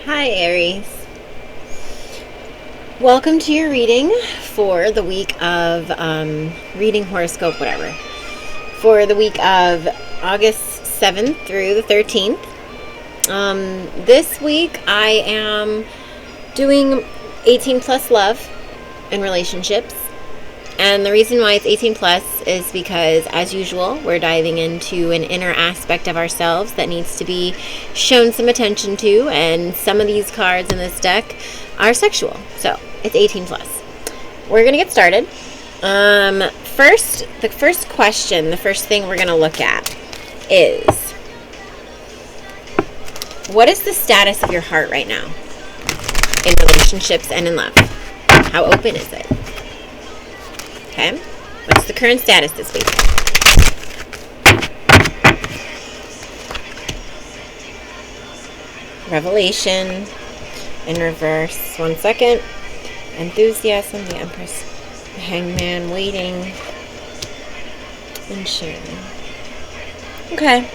Hi, Aries. Welcome to your reading for the week of reading horoscope, whatever. For the week of August 7th through the 13th. This week I am doing 18 plus love and relationships. And the reason why it's 18 plus is because, as usual, we're diving into an inner aspect of ourselves that needs to be shown some attention to, and some of these cards in this deck are sexual. So, it's 18 plus. We're going to get started. The first question, the first thing we're going to look at is, what is the status of your heart right now in relationships and in love? How open is it? Okay, what's the current status this week? Revelation in reverse. 1 second. Enthusiasm, the Empress, the Hangman, waiting, and sharing. Okay.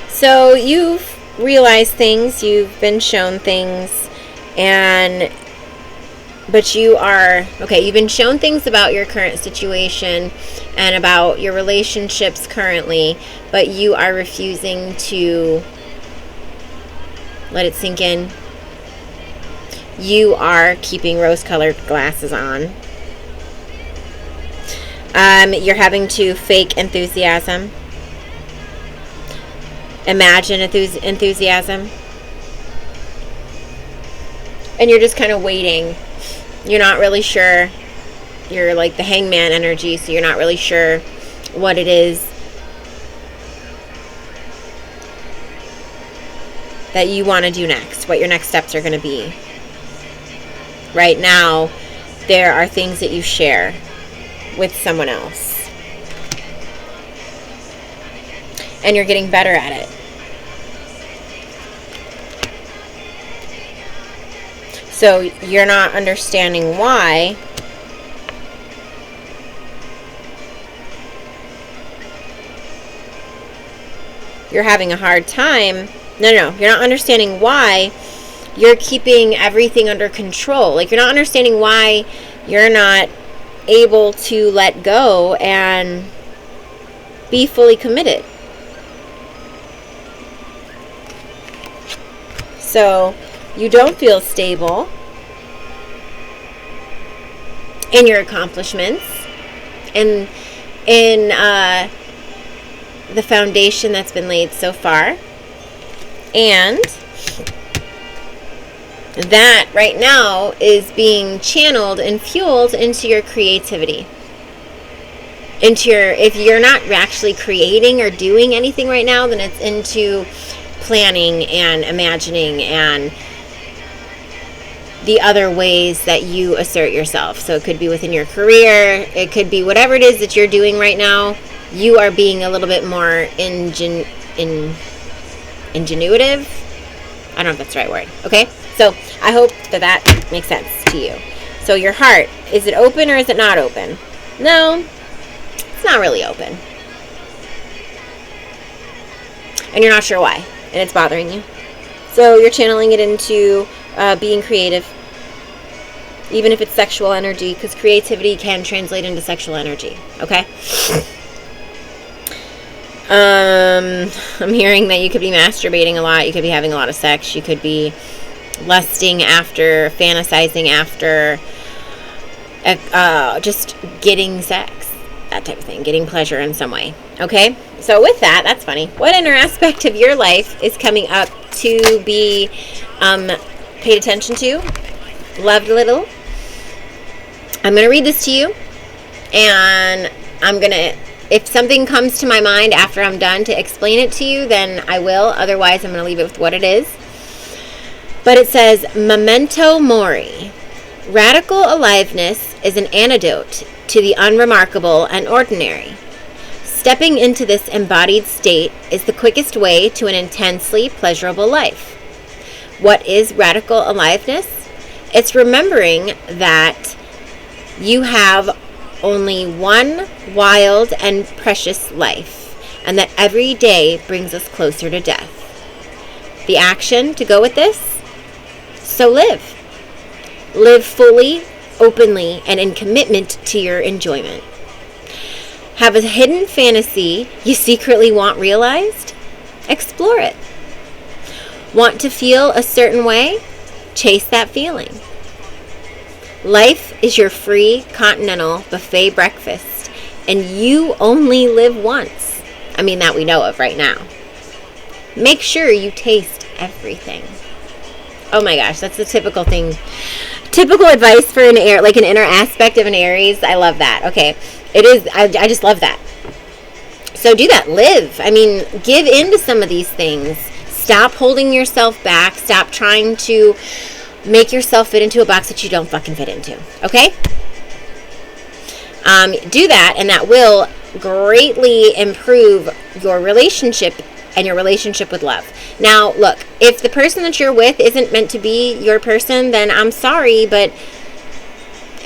So you've realized things, you've been shown things, but you've been shown things about your current situation and about your relationships currently, but you are refusing to let it sink in. You are keeping rose-colored glasses on. You're having to fake enthusiasm. Imagine enthusiasm. And you're just kind of waiting. You're not really sure. You're like the Hangman energy, so you're not really sure what it is that you want to do next, what your next steps are going to be. Right now, there are things that you share with someone else, and you're getting better at it. So you're not understanding why you're having a hard time. No, you're not understanding why you're keeping everything under control. Like, you're not understanding why you're not able to let go and be fully committed. So you don't feel stable in your accomplishments and in the foundation that's been laid so far. And that right now is being channeled and fueled into your creativity. If you're not actually creating or doing anything right now, then it's into planning and imagining and the other ways that you assert yourself. So it could be within your career, it could be whatever it is that you're doing right now. You are being a little bit more ingenuitive. I don't know if that's the right word. Okay, so I hope that makes sense to you. So your heart, is it open or is it not open? No, it's not really open. And you're not sure why, and it's bothering you. So you're channeling it into being creative, even if it's sexual energy, because creativity can translate into sexual energy. Okay. I'm hearing that you could be masturbating a lot. You could be having a lot of sex. You could be lusting after, fantasizing after, just getting sex, that type of thing, getting pleasure in some way. Okay. So with that, that's funny. What inner aspect of your life is coming up to be paid attention to, loved a little? I'm going to read this to you, and if something comes to my mind after I'm done to explain it to you, then I will. Otherwise, I'm going to leave it with what it is. But it says, Memento Mori. Radical aliveness is an antidote to the unremarkable and ordinary. Stepping into this embodied state is the quickest way to an intensely pleasurable life. What is radical aliveness? It's remembering that you have only one wild and precious life, and that every day brings us closer to death. the action to go with this. So live. Live fully, openly, and in commitment to your enjoyment. Have a hidden fantasy you secretly want realized? Explore it. Want to feel a certain way? Chase that feeling. Life is your free continental buffet breakfast, and you only live once. I mean, that we know of right now. Make sure you taste everything. Oh my gosh, that's the typical thing. Typical advice for an air, like an inner aspect of an Aries. I love that. Okay, it is. I just love that. So do that. Live. I mean, give in to some of these things. Stop holding yourself back. Stop trying to make yourself fit into a box that you don't fucking fit into. Okay? Do that, and that will greatly improve your relationship and your relationship with love. Now, look, if the person that you're with isn't meant to be your person, then I'm sorry, but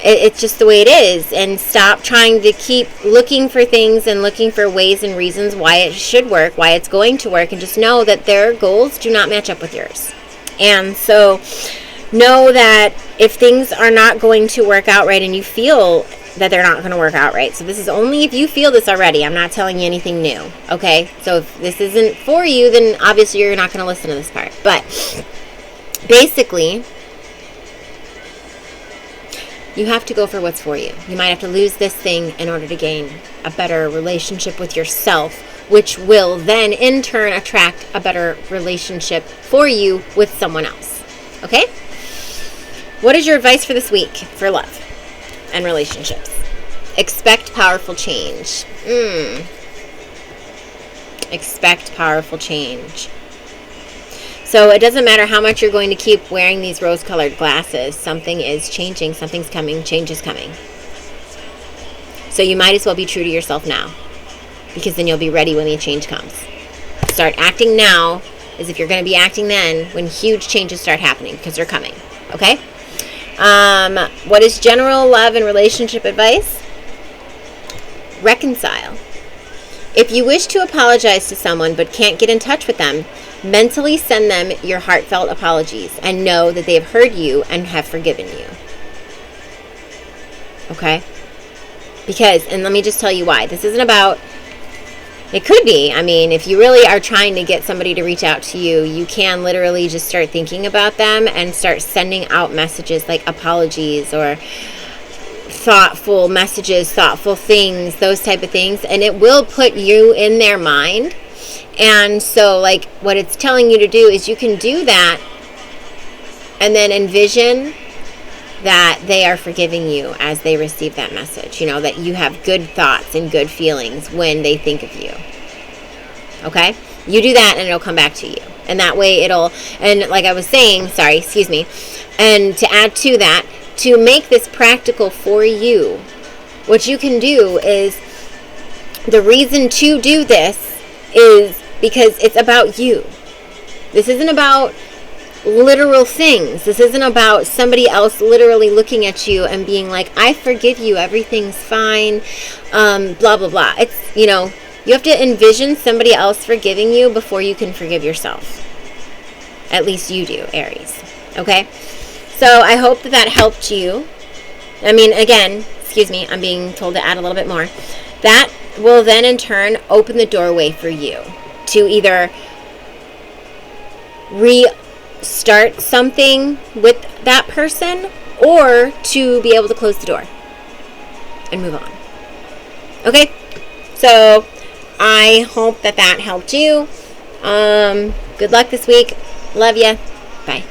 it's just the way it is. And stop trying to keep looking for things and looking for ways and reasons why it should work, why it's going to work, and just know that their goals do not match up with yours. And so know that if things are not going to work out right and you feel that they're not going to work out right. So this is only if you feel this already. I'm not telling you anything new. Okay? So if this isn't for you, then obviously you're not going to listen to this part. But basically, you have to go for what's for you. You might have to lose this thing in order to gain a better relationship with yourself, which will then in turn attract a better relationship for you with someone else. Okay? What is your advice for this week for love and relationships? Expect powerful change. Expect powerful change. So it doesn't matter how much you're going to keep wearing these rose-colored glasses. Something is changing. Something's coming. Change is coming. So you might as well be true to yourself now, because then you'll be ready when the change comes. Start acting now as if you're going to be acting then when huge changes start happening, because they're coming. Okay? What is general love and relationship advice? Reconcile. If you wish to apologize to someone but can't get in touch with them, mentally send them your heartfelt apologies and know that they have heard you and have forgiven you. Okay? Because, and let me just tell you why. This isn't about, it could be, I mean, if you really are trying to get somebody to reach out to you, you can literally just start thinking about them and start sending out messages like apologies or thoughtful messages, thoughtful things, those type of things, and it will put you in their mind. And so, like, what it's telling you to do is you can do that and then envision that they are forgiving you as they receive that message. You know, that you have good thoughts and good feelings when they think of you. Okay? You do that and it'll come back to you. And that way it'll, and like I was saying, and to add to that, to make this practical for you, what you can do is, the reason to do this is because it's about you. This isn't about literal things. This isn't about somebody else literally looking at you and being like, I forgive you, everything's fine, blah, blah, blah. It's, you know, you have to envision somebody else forgiving you before you can forgive yourself. At least you do, Aries. Okay? So I hope that helped you. I mean, again, excuse me, I'm being told to add a little bit more. That will then in turn open the doorway for you to either restart something with that person or to be able to close the door and move on. Okay? So I hope that helped you. Good luck this week. Love ya. Bye.